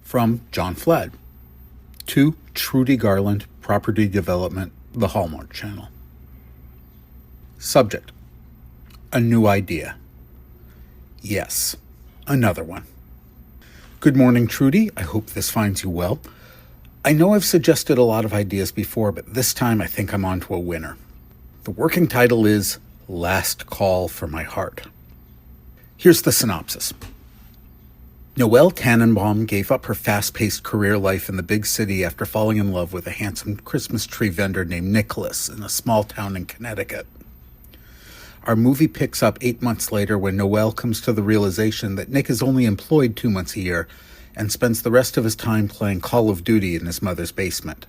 From John Flad to Trudy Garland, Property Development, the Hallmark Channel. Subject: a new idea. Yes, another one. Good morning, Trudy. I hope this finds you well. I know I've suggested a lot of ideas before, but this time I think I'm on to a winner. The working title is Last Call for My Heart. Here's the synopsis. Noelle Tannenbaum gave up her fast-paced career life in the big city after falling in love with a handsome Christmas tree vendor named Nicholas in a small town in Connecticut. Our movie picks up 8 months later when Noelle comes to the realization that Nick is only employed 2 months a year and spends the rest of his time playing Call of Duty in his mother's basement.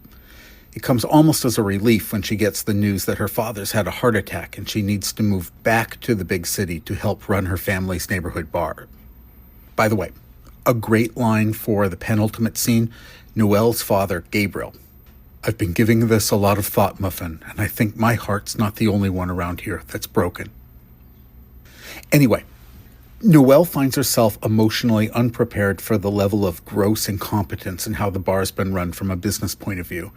It comes almost as a relief when she gets the news that her father's had a heart attack and she needs to move back to the big city to help run her family's neighborhood bar. By the way, a great line for the penultimate scene, Noelle's father, Gabriel. I've been giving this a lot of thought, Muffin, and I think my heart's not the only one around here that's broken. Anyway, Noelle finds herself emotionally unprepared for the level of gross incompetence in how the bar's been run from a business point of view.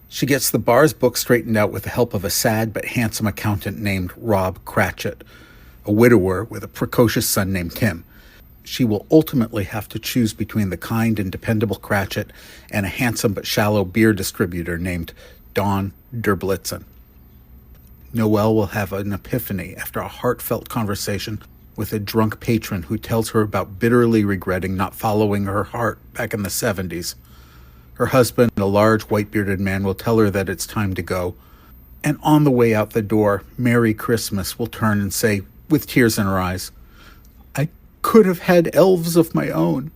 She gets the bar's book straightened out with the help of a sad but handsome accountant named Rob Cratchit, a widower with a precocious son named Tim. She will ultimately have to choose between the kind and dependable Cratchit and a handsome but shallow beer distributor named Don Derblitzen. Noelle will have an epiphany after a heartfelt conversation with a drunk patron who tells her about bitterly regretting not following her heart back in the 70s. Her husband, a large white-bearded man, will tell her that it's time to go. And on the way out the door, Merry Christmas will turn and say, with tears in her eyes, I could have had elves of my own.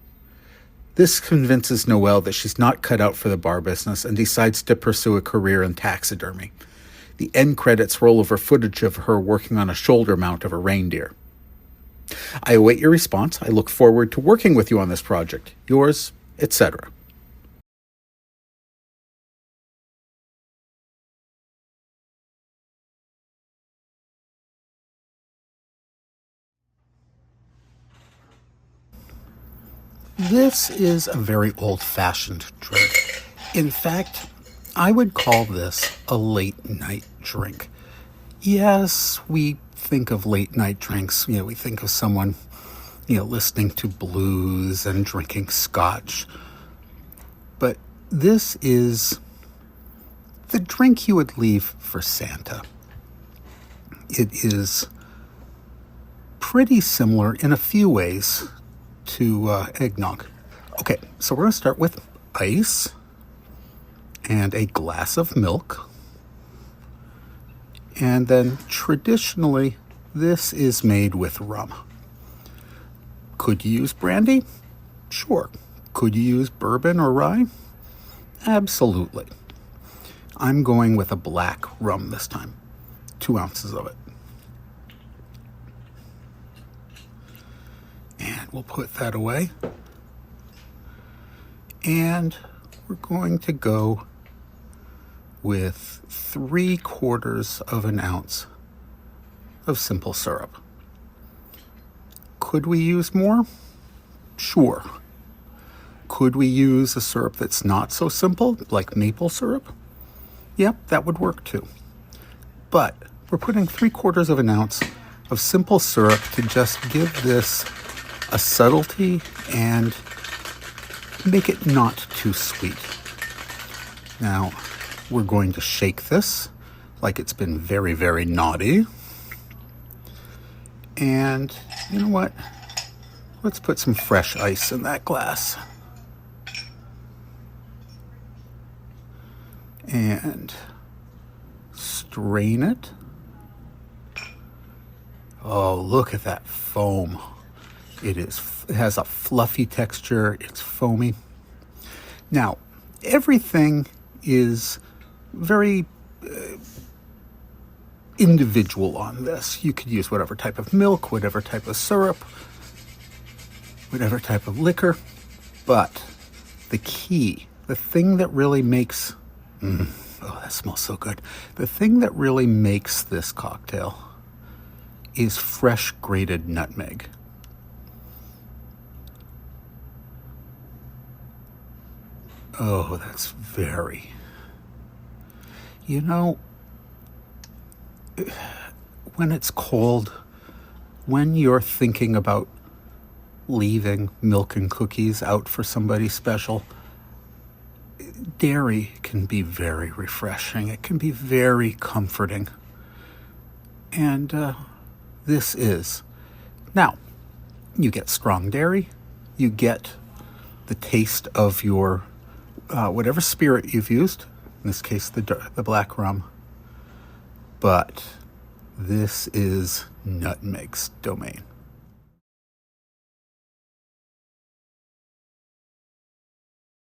This convinces Noelle that she's not cut out for the bar business and decides to pursue a career in taxidermy. The end credits roll over footage of her working on a shoulder mount of a reindeer. I await your response. I look forward to working with you on this project. Yours, etc. This is a very old-fashioned drink. In fact, I would call this a late-night drink. Yes, we think of late-night drinks. We think of someone, listening to blues and drinking scotch. But this is the drink you would leave for Santa. It is pretty similar in a few ways to eggnog. Okay, so we're going to start with ice and a glass of milk. And then traditionally, this is made with rum. Could you use brandy? Sure. Could you use bourbon or rye? Absolutely. I'm going with a black rum this time. 2 ounces of it. And we'll put that away. And we're going to go with 3/4 of an ounce of simple syrup. Could we use more? Sure. Could we use a syrup that's not so simple, like maple syrup? Yep, that would work too. But we're putting 3/4 of an ounce of simple syrup to just give this a subtlety and make it not too sweet. Now, we're going to shake this like it's been very, very naughty. And you know what? Let's put some fresh ice in that glass. And strain it. Oh, look at that foam. It has a fluffy texture. It's foamy. Now, everything is very individual on this. You could use whatever type of milk, whatever type of syrup, whatever type of liquor. But the key, the thing that really makes... oh, that smells so good. The thing that really makes this cocktail is fresh grated nutmeg. Oh, that's very... You know, when it's cold, when you're thinking about leaving milk and cookies out for somebody special, dairy can be very refreshing. It can be very comforting. And this is. Now, you get strong dairy. You get the taste of your whatever spirit you've used. In this case, the black rum. But this is Nutmeg's domain.